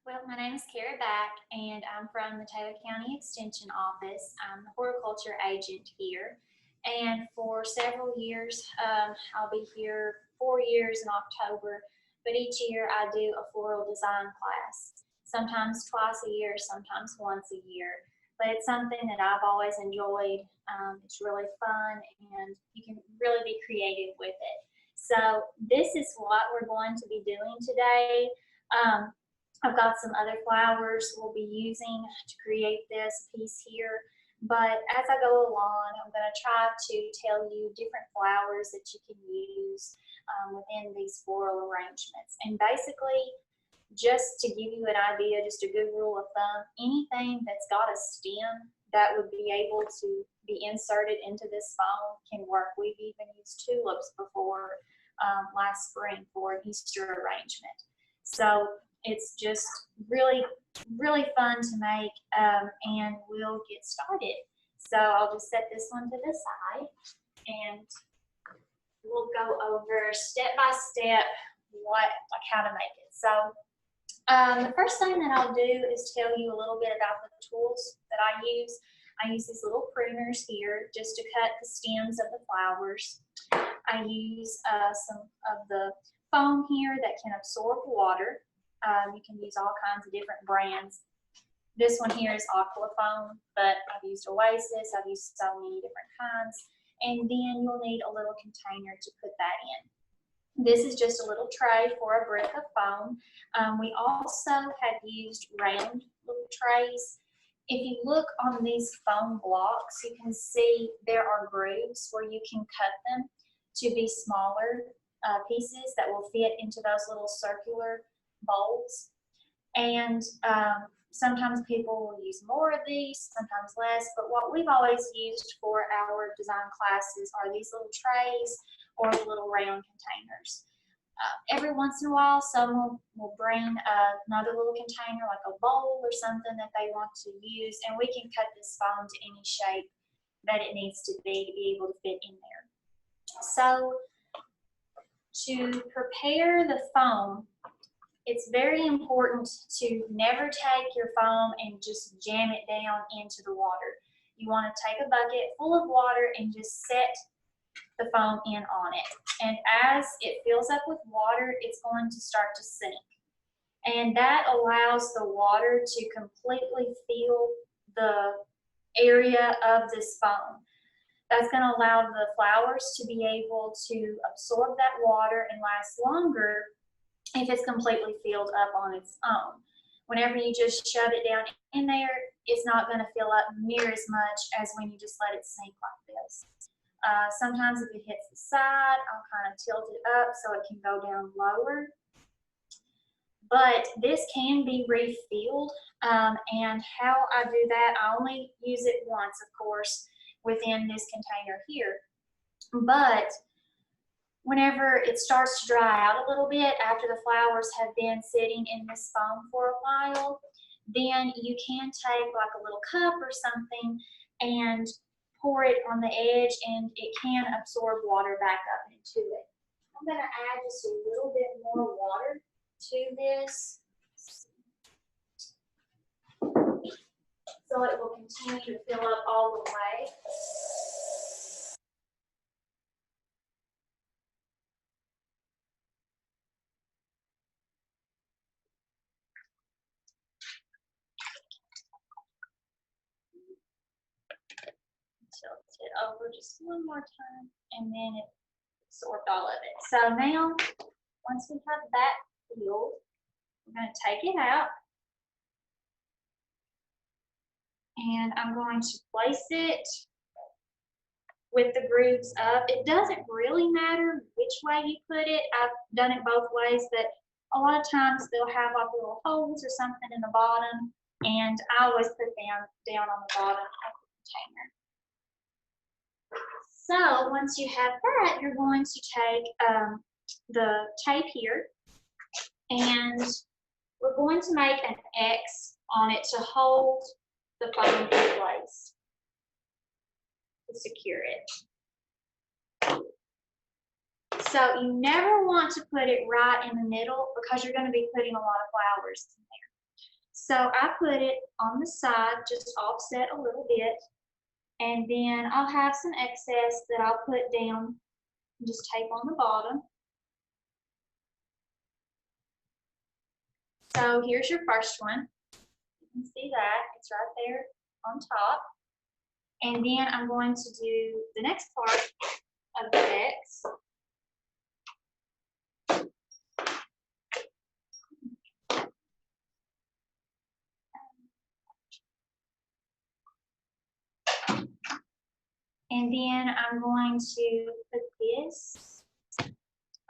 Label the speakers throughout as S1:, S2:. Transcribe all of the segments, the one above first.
S1: Well, my name is Kara Back, and I'm from the Taylor County Extension Office. I'm the Horticulture Agent here. And for several years, I'll be here 4 years in October, but each year I do a floral design class, sometimes twice a year, sometimes once a year. But it's something that I've always enjoyed. It's really fun, and you can really be creative with it. So this is what we're going to be doing today. Um, I've got some other flowers we'll be using to create this piece here. But as I go along, I'm going to try to tell you different flowers that you can use within these floral arrangements. And basically, just to give you an idea, just a good rule of thumb, anything that's got a stem that would be able to be inserted into this foam can work. We've even used tulips before last spring for an Easter arrangement. So it's just really fun to make, and we'll get started. So I'll just set this one to the side, and we'll go over step by step how to make it. So the first thing that I'll do is tell you a little bit about the tools that I use. I use these little pruners here just to cut the stems of the flowers. I use some of the foam here that can absorb water. You can use all kinds of different brands. This one here is Aqua Foam, but I've used Oasis, I've used so many different kinds. And then you'll need a little container to put that in. This is just a little tray for a brick of foam. We also have used round little trays. If you look on these foam blocks, you can see there are grooves where you can cut them to be smaller pieces that will fit into those little circular bowls. And sometimes people will use more of these, sometimes less, but what we've always used for our design classes are these little trays or little round containers. Every once in a while, someone will bring another little container, like a bowl or something that they want to use, and we can cut this foam to any shape that it needs to be able to fit in there. So to prepare the foam, it's very important to never take your foam and just jam it down into the water. You want to take a bucket full of water and just set the foam in on it. And as it fills up with water, it's going to start to sink. And that allows the water to completely fill the area of this foam. That's going to allow the flowers to be able to absorb that water and last longer if it's completely filled up on its own. Whenever you just shove it down in there, it's not going to fill up near as much as when you just let it sink like this. Sometimes if it hits the side, I'll kind of tilt it up so it can go down lower. But this can be refilled, and how I do that, I only use it once, of course, within this container here. But whenever it starts to dry out a little bit after the flowers have been sitting in this foam for a while, then you can take like a little cup or something and pour it on the edge, and it can absorb water back up into it. I'm going to add just a little bit more water to this so it will continue to fill up all the way. Tilt it over just one more time, and then it absorbed all of it. So now, once we have that filled, we're going to take it out, and I'm going to place it with the grooves up. It doesn't really matter which way you put it. I've done it both ways, but a lot of times they'll have like little holes or something in the bottom, and I always put them down on the bottom of the container. So once you have that, you're going to take the tape here, and we're going to make an X on it to hold the foam in place, to secure it. So you never want to put it right in the middle because you're going to be putting a lot of flowers in there. So I put it on the side, just offset a little bit, and then I'll have some excess that I'll put down and just tape on the bottom. So here's your first one. You can see that, it's right there on top. And then I'm going to do the next part of the decks. And then I'm going to put this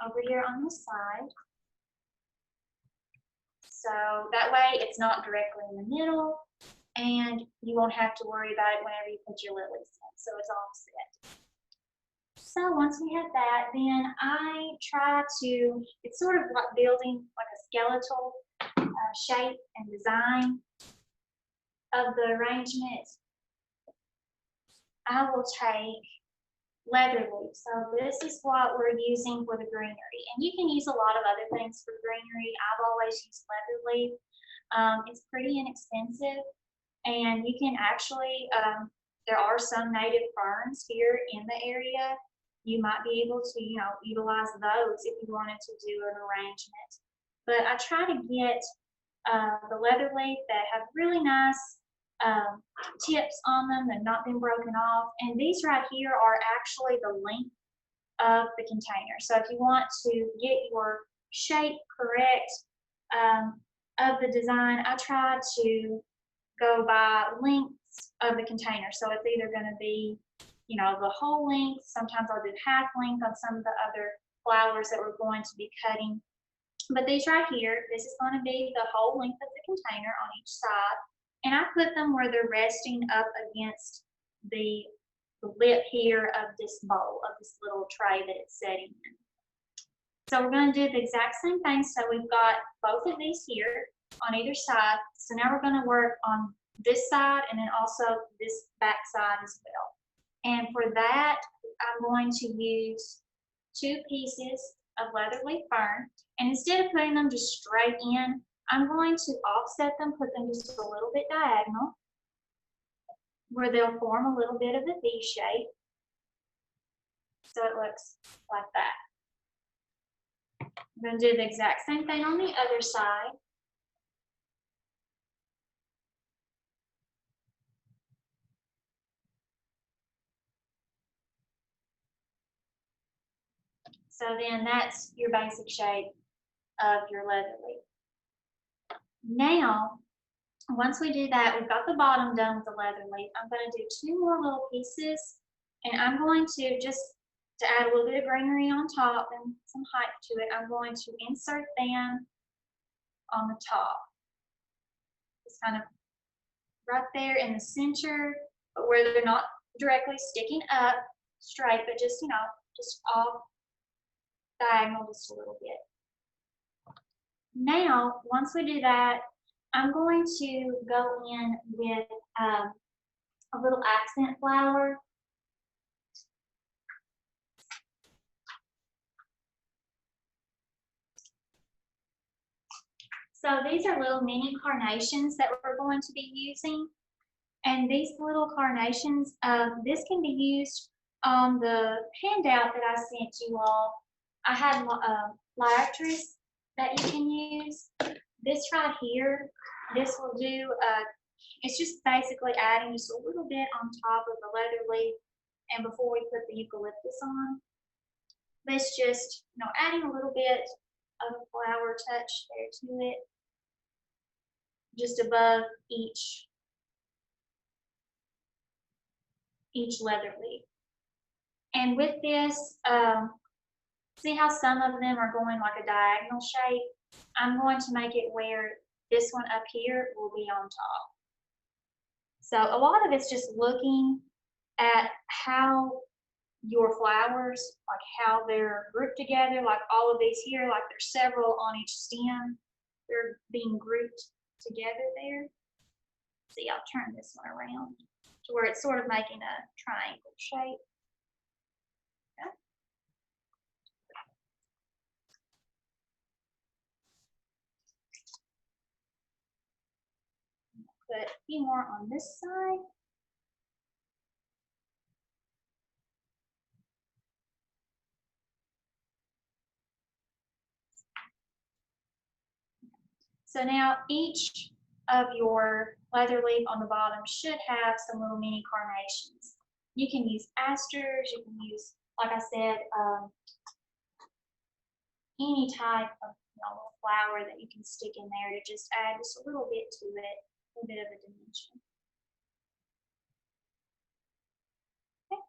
S1: over here on the side. So that way it's not directly in the middle and you won't have to worry about it whenever you put your lilies in. So it's all set. So once we have that, then I try to, it's sort of like building like a skeletal shape and design of the arrangement. I will take leather leaves. So this is what we're using for the greenery. And you can use a lot of other things for greenery. I've always used leather leaf. It's pretty inexpensive. And you can actually, there are some native ferns here in the area. You might be able to, you know, utilize those if you wanted to do an arrangement. But I try to get the leather leaf that have really nice tips on them that have not been broken off. And these right here are actually the length of the container. So if you want to get your shape correct of the design, I try to go by lengths of the container. So it's either going to be, you know, the whole length. Sometimes I'll do half length on some of the other flowers that we're going to be cutting. But these right here, this is going to be the whole length of the container on each side. And I put them where they're resting up against the lip here of this bowl, of this little tray that it's setting in. So we're going to do the exact same thing. So we've got both of these here on either side. So now we're going to work on this side and then also this back side as well. And for that, I'm going to use 2 pieces of leather leaf fern. And instead of putting them just straight in, I'm going to offset them, put them just a little bit diagonal, where they'll form a little bit of a V shape. So it looks like that. I'm going to do the exact same thing on the other side. So then that's your basic shape of your leather leaf. Now, once we do that, we've got the bottom done with the leather leaf. I'm going to do 2 more little pieces, and I'm going to just to add a little bit of greenery on top and some height to it, I'm going to insert them on the top. It's kind of right there in the center, but where they're not directly sticking up straight, but just, you know, just off diagonal just a little bit. Now, once we do that, I'm going to go in with a little accent flower. So these are little mini carnations that we're going to be using. And these little carnations, this can be used on the handout that I sent you all. I had liatris that you can use. This right here, this will do, it's just basically adding just a little bit on top of the leather leaf and before we put the eucalyptus on. But it's just, you know, adding a little bit of a flower touch there to it, just above each leather leaf. And with this, see how some of them are going like a diagonal shape? I'm going to make it where this one up here will be on top. So a lot of it's just looking at how your flowers, like how they're grouped together, like all of these here, like there's several on each stem. They're being grouped together there. See, I'll turn this one around to where it's sort of making a triangle shape. Okay. put a few more on this side. So now each of your leather leaf on the bottom should have some little mini carnations. You can use asters, you can use, like I said, any type of little flower that you can stick in there to just add just a little bit to it, a little bit of a dimension. Okay.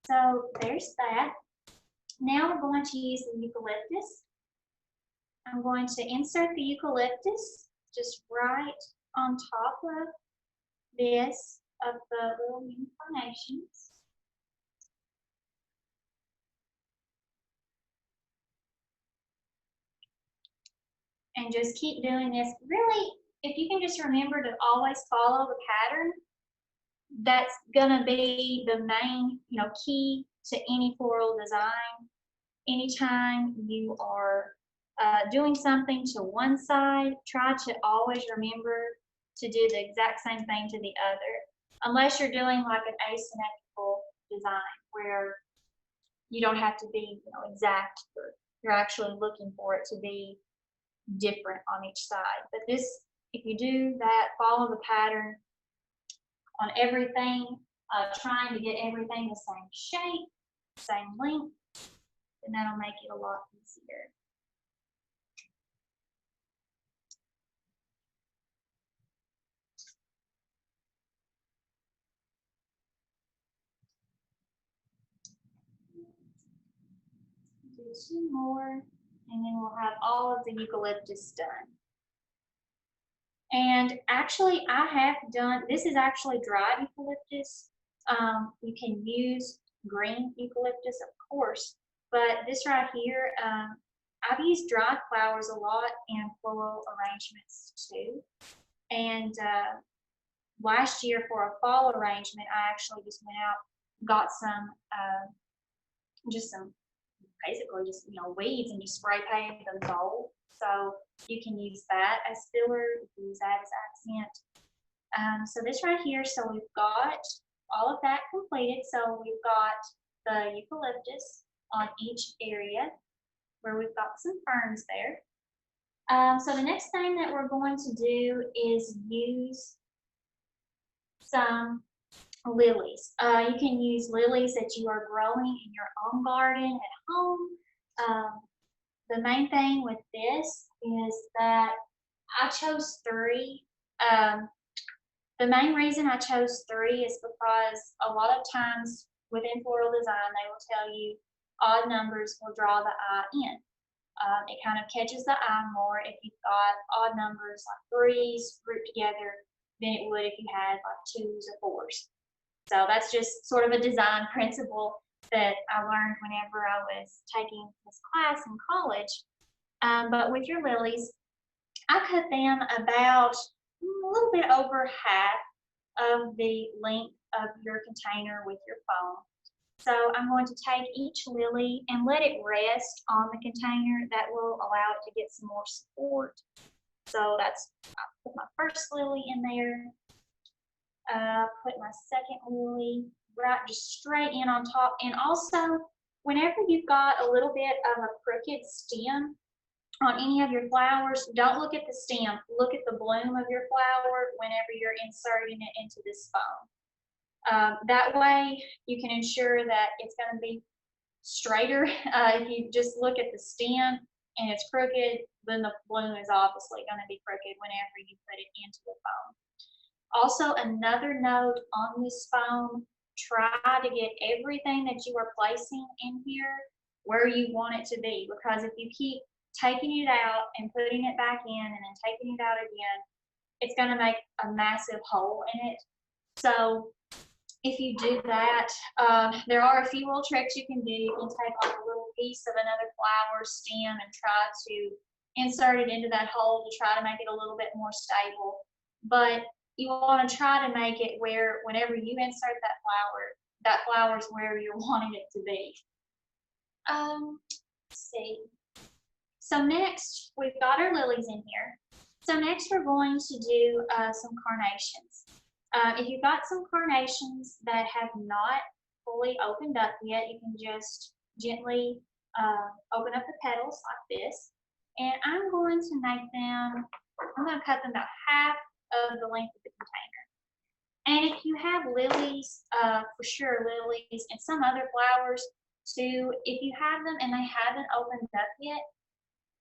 S1: So there's that. Now we're going to use the eucalyptus. I'm going to insert the eucalyptus just right on top of this of the little mini carnations. And just keep doing this. Really, if you can just remember to always follow the pattern, that's gonna be the main, key to any floral design. Anytime you are doing something to one side, try to always remember to do the exact same thing to the other, unless you're doing like an asymmetrical design where you don't have to be exact, or you're actually looking for it to be different on each side. But this, if you do that, follow the pattern on everything, trying to get everything the same shape, same length, and that'll make it a lot easier. Do 2 more, and then we'll have all of the eucalyptus done. And actually, I have done, this is actually dried eucalyptus. You can use green eucalyptus, of course, but this right here, I've used dried flowers a lot in floral arrangements too. And last year for a fall arrangement, I actually just went out, got some, basically just, weeds, and just spray painted them gold. So you can use that as filler, you can use that as accent. So this right here, so we've got all of that completed. So we've got the eucalyptus on each area where we've got some ferns there. So the next thing that we're going to do is use some lilies. You can use lilies that you are growing in your own garden at home. The main thing with this is that I chose 3. The main reason I chose 3 is because a lot of times within floral design, they will tell you odd numbers will draw the eye in. It kind of catches the eye more if you've got odd numbers like 3s grouped together than it would if you had like 2s or 4s. So that's just sort of a design principle that I learned whenever I was taking this class in college. But with your lilies, I cut them about a little bit over half of the length of your container with your foam. So I'm going to take each lily and let it rest on the container. That will allow it to get some more support. So I'll put my first lily in there. Put my second lily right just straight in on top. And also, whenever you've got a little bit of a crooked stem on any of your flowers, don't look at the stem. Look at the bloom of your flower whenever you're inserting it into this foam. That way, you can ensure that it's going to be straighter. If you just look at the stem and it's crooked, then the bloom is obviously going to be crooked whenever you put it into the foam. Also, another note on this foam, try to get everything that you are placing in here where you want it to be, because if you keep taking it out and putting it back in and then taking it out again, it's going to make a massive hole in it. So if you do that, there are a few little tricks you can do. You can take like a little piece of another flower stem and try to insert it into that hole to try to make it a little bit more stable. But you want to try to make it where whenever you insert that flower is where you're wanting it to be. Let's see. So next, we've got our lilies in here. So next we're going to do some carnations. If you've got some carnations that have not fully opened up yet, you can just gently open up the petals like this. And I'm going to make them, I'm going to cut them about half of the length of the container. And if you have lilies, for sure lilies and some other flowers too, if you have them and they haven't opened up yet,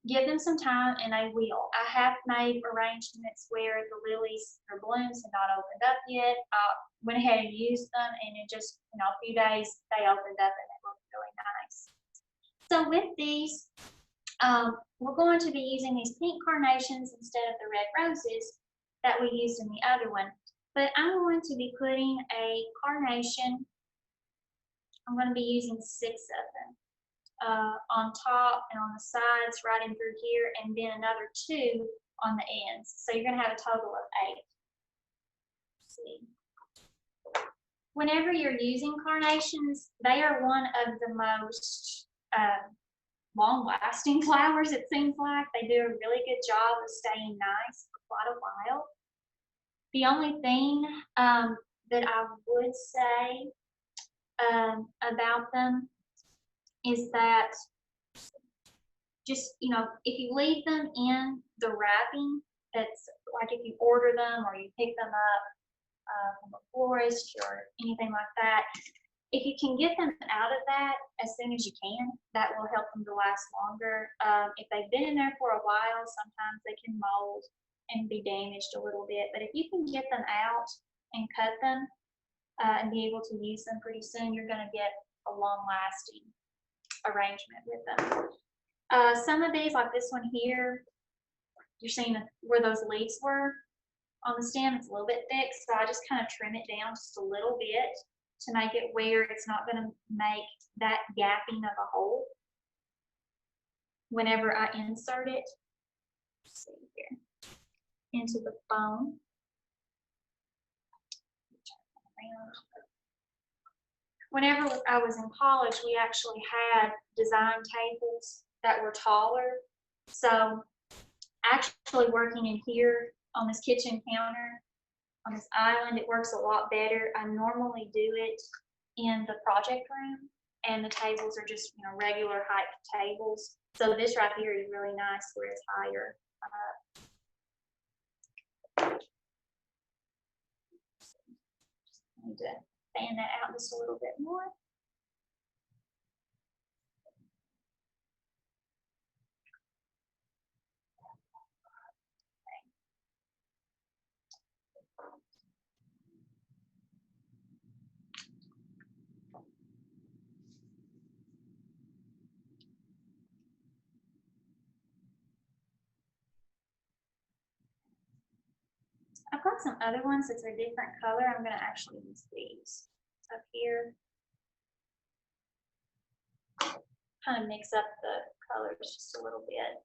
S1: give them some time and they will. I have made arrangements where the lilies, their blooms have not opened up yet. I went ahead and used them, and in just a few days they opened up and they look really nice. So with these, we're going to be using these pink carnations instead of the red roses that we used in the other one. But I'm going to be putting a carnation, I'm going to be using 6 of them on top and on the sides right in through here, and then another 2 on the ends. So you're going to have a total of 8. Let's see. Whenever you're using carnations, they are one of the most long-lasting flowers, it seems like. They do a really good job of staying nice for quite a while. The only thing that I would say about them is that just, if you leave them in the wrapping, that's like if you order them or you pick them up from a florist or anything like that, if you can get them out of that as soon as you can, that will help them to last longer. If they've been in there for a while, sometimes they can mold and be damaged a little bit. But if you can get them out and cut them and be able to use them pretty soon, you're going to get a long-lasting arrangement with them. Some of these, like this one here, you're seeing where those leaves were on the stem. It's a little bit thick, so I just kind of trim it down just a little bit to make it where it's not going to make that gapping of a hole whenever I insert it. Let's see here. Into the foam. Whenever I was in college, we actually had design tables that were taller. So actually working in here on this kitchen counter, on this island, it works a lot better. I normally do it in the project room, and the tables are just regular height tables. So this right here is really nice where it's higher. I need to fan that out just a little bit more. I've got some other ones that's a different color. I'm going to actually use these up here. Kind of mix up the colors just a little bit.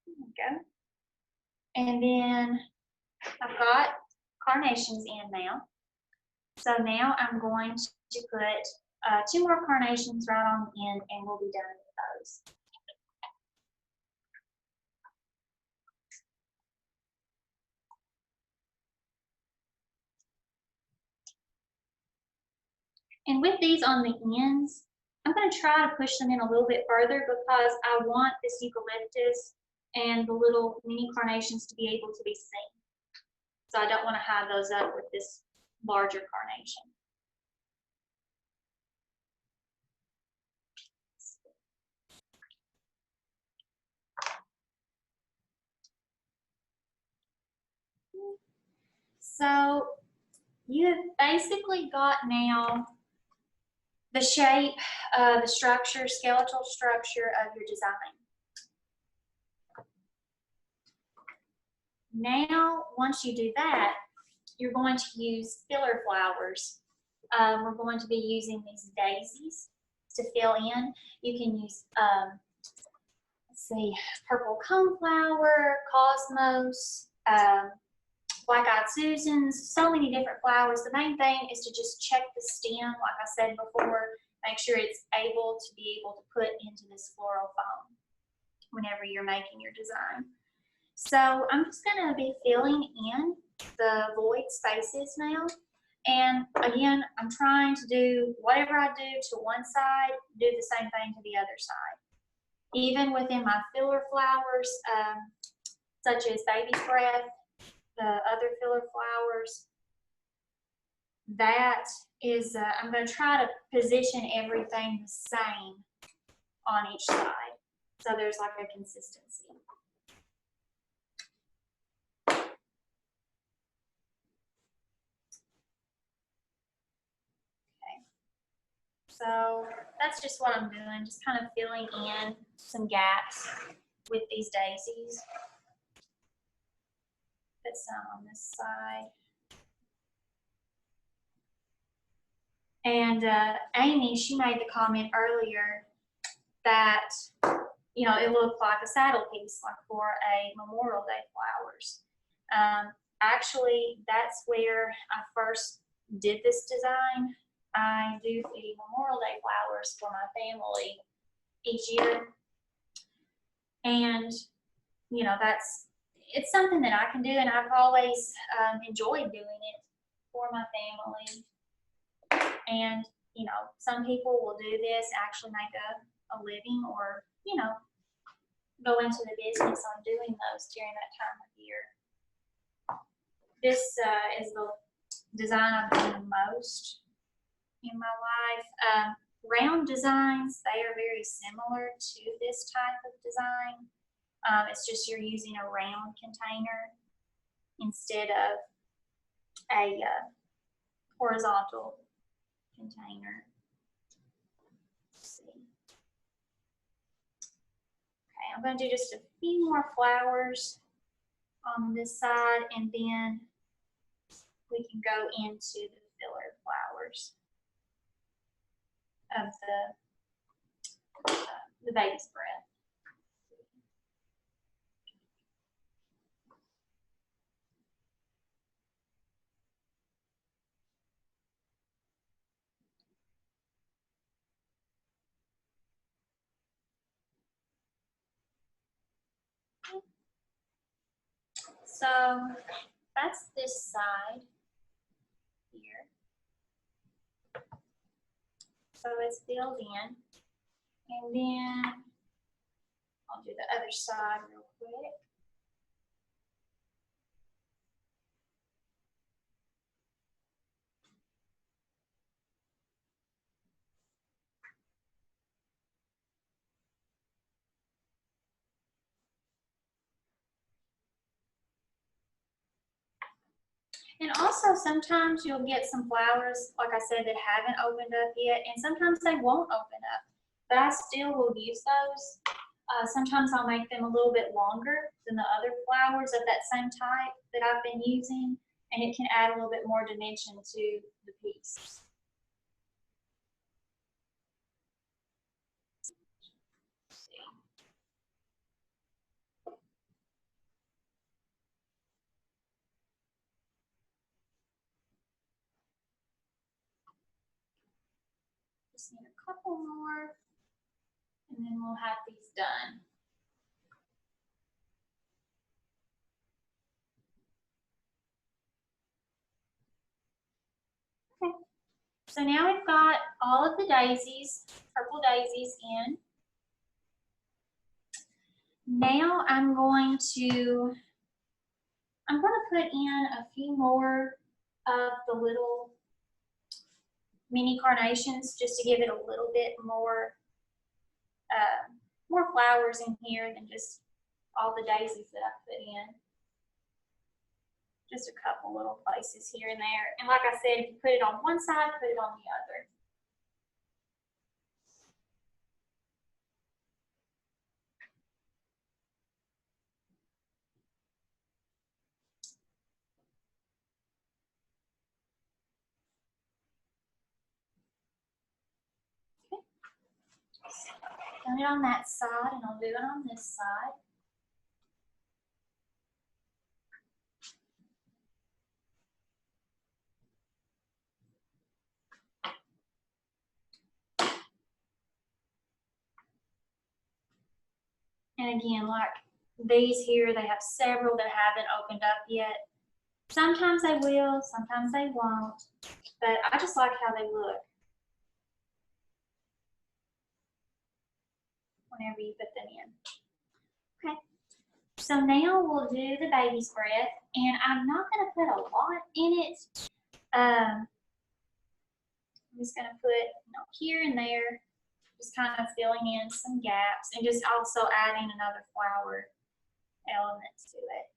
S1: There we go. And then I've got carnations in now. So now I'm going to put 2 more carnations right on the end, and we'll be done with those. And with these on the ends, I'm going to try to push them in a little bit further because I want this eucalyptus and the little mini carnations to be able to be seen. So I don't want to hide those up with this larger carnation. So you have basically got now the shape, the structure, skeletal structure of your design. Now, once you do that, you're going to use filler flowers. We're going to be using these daisies to fill in. You can use, let's see, purple coneflower, cosmos, black-eyed Susans, so many different flowers. The main thing is to just check the stem, like I said before, make sure it's able to be able to put into this floral foam. whenever you're making your design. So I'm just going to be filling in the void spaces now. And again, I'm trying to do whatever I do to one side, do the same thing to the other side. Even within my filler flowers, such as baby's breath, the other filler flowers, that is, I'm going to try to position everything the same on each side, so there's like a consistency. Okay, so that's just what I'm doing, just kind of filling in some gaps with these daisies. Put some on this side. And Amy, she made the comment earlier that, you know, it looked like a saddle piece, like for a Memorial Day flowers. Actually, that's where I first did this design. I do the Memorial Day flowers for my family each year. And, you know, it's something that I can do, and I've always enjoyed doing it for my family. And, you know, some people will do this, actually make a living, or, you know, go into the business on doing those during that time of year. This is the design I've done the most in my life. Round designs, they are very similar to this type of design. It's just you're using a round container instead of a horizontal container. Let's see. Okay, I'm going to do just a few more flowers on this side, and then we can go into the filler flowers of the baby's breath. So that's this side here. So it's filled in. And then I'll do the other side real quick. And also sometimes you'll get some flowers, like I said, that haven't opened up yet, and sometimes they won't open up, but I still will use those. Sometimes I'll make them a little bit longer than the other flowers of that same type that I've been using, and it can add a little bit more dimension to the piece. Just need a couple more, and then we'll have these done. Okay, so now we've got all of the daisies, purple daisies in. Now I'm going to put in a few more of the little mini carnations, just to give it a little bit more more flowers in here than just all the daisies that I put in. Just a couple little places here and there. And like I said, if you put it on one side, put it on the other. Done it on that side, and I'll do it on this side. And again, like these here, they have several that haven't opened up yet. Sometimes they will, sometimes they won't, but I just like how they look whenever you put them in. Okay, so now we'll do the baby's breath, and I'm not going to put a lot in it. I'm just going to put here and there, just kind of filling in some gaps, and just also adding another flower element to it.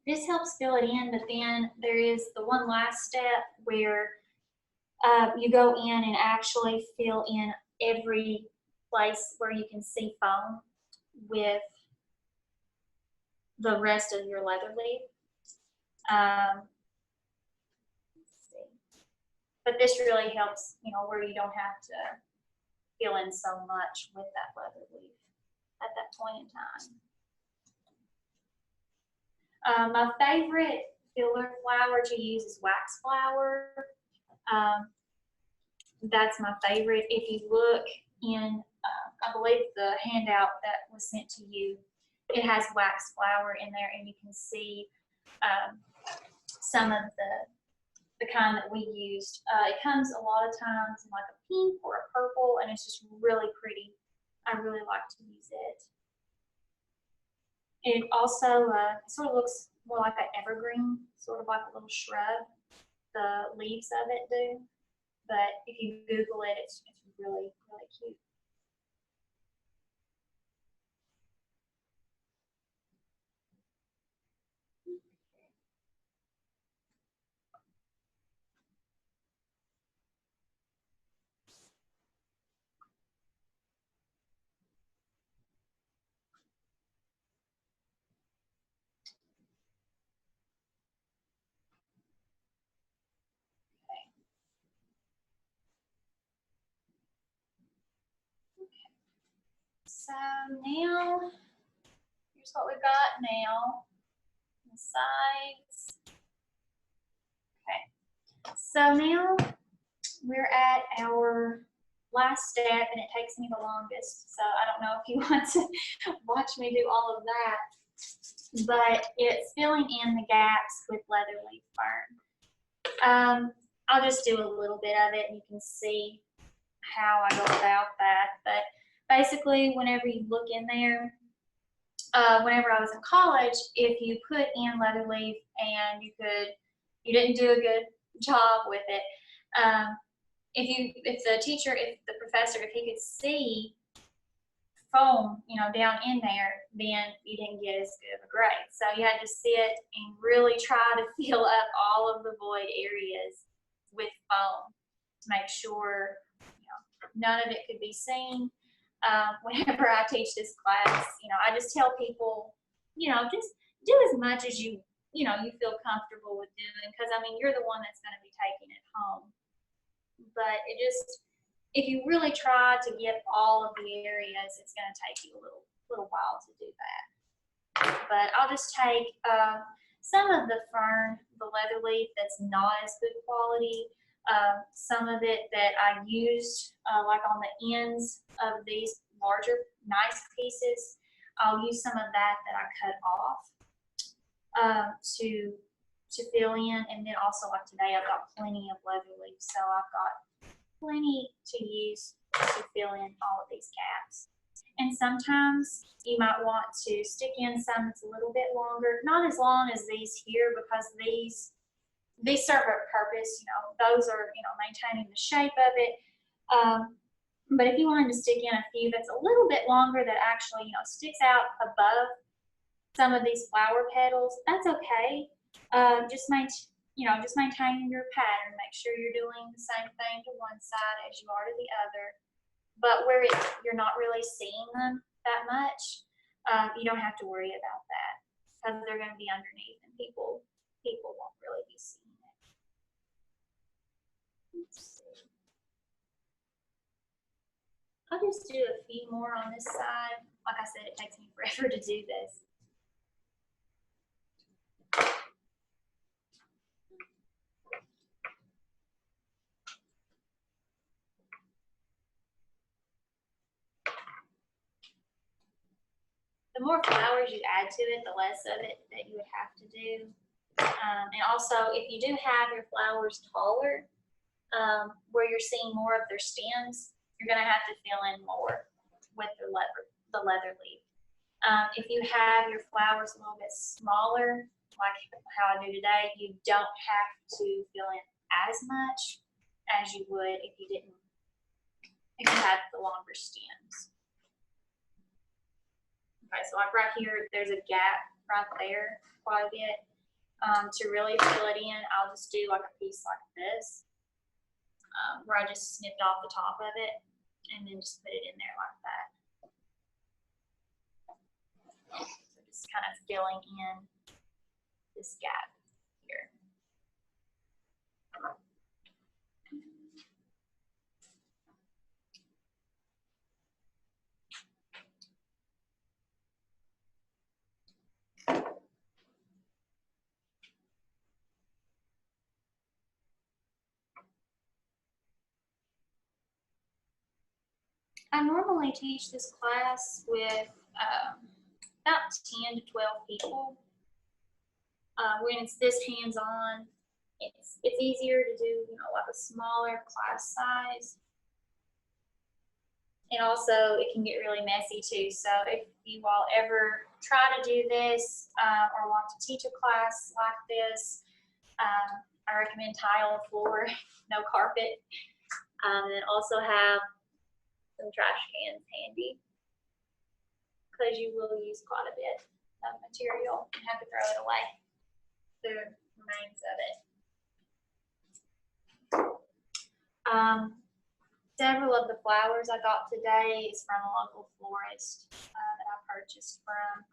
S1: This helps fill it in, but then there is the one last step where you go in and actually fill in every place where you can see foam with the rest of your leather leaf. Let's see. But this really helps, where you don't have to fill in so much with that leather leaf at that point in time. My favorite filler flower to use is wax flower. That's my favorite. If you look in, I believe the handout that was sent to you, it has wax flower in there, and you can see some of the kind that we used. It comes a lot of times in like a pink or a purple, and it's just really pretty. I really like to use it. It also sort of looks more like an evergreen, sort of like a little shrub. The leaves of it do. But if you Google it, it's really, really cute. So now, here's what we've got now. The sides. Okay. So now we're at our last step, and it takes me the longest. So I don't know if you want to watch me do all of that, but it's filling in the gaps with leather leaf fern. I'll just do a little bit of it, and you can see how I go about that. But basically, whenever you look in there, whenever I was in college, if you put in leather leaf and you didn't do a good job with it, if the professor, if he could see foam, down in there, then you didn't get as good of a grade. So you had to sit and really try to fill up all of the void areas with foam to make sure, none of it could be seen. Whenever I teach this class, I just tell people, just do as much as you feel comfortable with doing, because you're the one that's going to be taking it home. But if you really try to get all of the areas, it's going to take you a little while to do that. But I'll just take some of the fern, the leather leaf that's not as good quality, some of it that I used like on the ends of these larger nice pieces. I'll use some of that I cut off to fill in, and then also like today I've got plenty of leather leaf, so I've got plenty to use to fill in all of these gaps. And sometimes you might want to stick in some that's a little bit longer, not as long as these here, because these serve a purpose. Those are maintaining the shape of it. But if you wanted to stick in a few that's a little bit longer, that actually sticks out above some of these flower petals, that's okay. Just maintaining your pattern. Make sure you're doing the same thing to one side as you are to the other. But where you're not really seeing them that much, you don't have to worry about that, because they're going to be underneath, and people won't really be seeing it. Let's see. I'll just do a few more on this side. Like I said, it takes me forever to do this. more flowers you add to it, the less of it that you would have to do. And also, if you do have your flowers taller, where you're seeing more of their stems, you're going to have to fill in more with the leather leaf. If you have your flowers a little bit smaller, like how I do today, you don't have to fill in as much as you would if you had the longer stems. Okay, so like right here, there's a gap right there quite a bit. To really fill it in, I'll just do like a piece like this, where I just snipped off the top of it and then just put it in there like that. So just kind of filling in this gap here. I normally teach this class with about 10 to 12 people. When it's this hands-on, it's easier to do, like a smaller class size. And also, it can get really messy too. So if you all ever try to do this or want to teach a class like this, I recommend tile floor, no carpet, and also have some trash cans handy, because you will use quite a bit of material and have to throw it away, the remains of it. Several of the flowers I got today is from a local florist that I purchased from.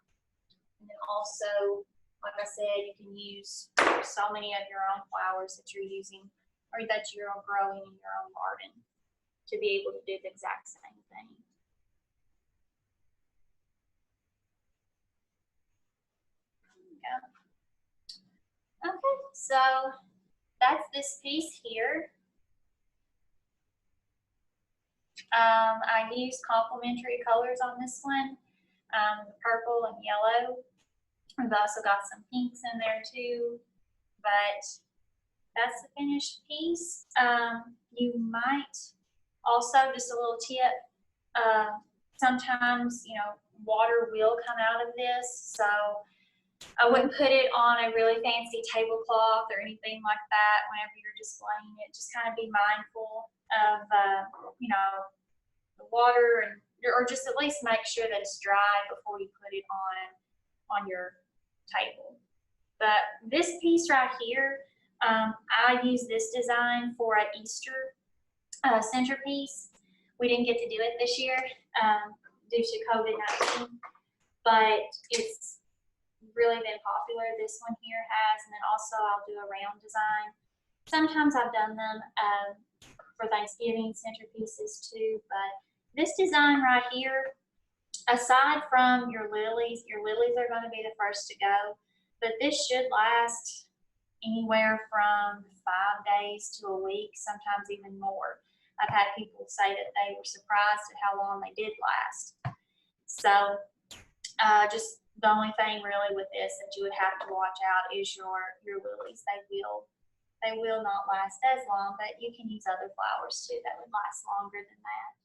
S1: And then also, like I said, you can use so many of your own flowers that you're using or that you're growing in your own garden to be able to do the exact same thing. Okay, so that's this piece here. I used complementary colors on this one, purple and yellow. We've also got some pinks in there too, but that's the finished piece. You might also, just a little tip, sometimes, water will come out of this, so I wouldn't put it on a really fancy tablecloth or anything like that whenever you're displaying it. Just kind of be mindful of, the water, or just at least make sure that it's dry before you put it on your table. But this piece right here, I use this design for an Easter centerpiece. We didn't get to do it this year due to COVID-19, but it's really been popular. This one here has, and then also I'll do a round design. Sometimes I've done them for Thanksgiving centerpieces too, but this design right here, aside from your lilies are going to be the first to go, but this should last anywhere from 5 days to a week, sometimes even more. I've had people say that they were surprised at how long they did last. So just the only thing really with this that you would have to watch out is your lilies. They will not last as long, but you can use other flowers too that would last longer than that.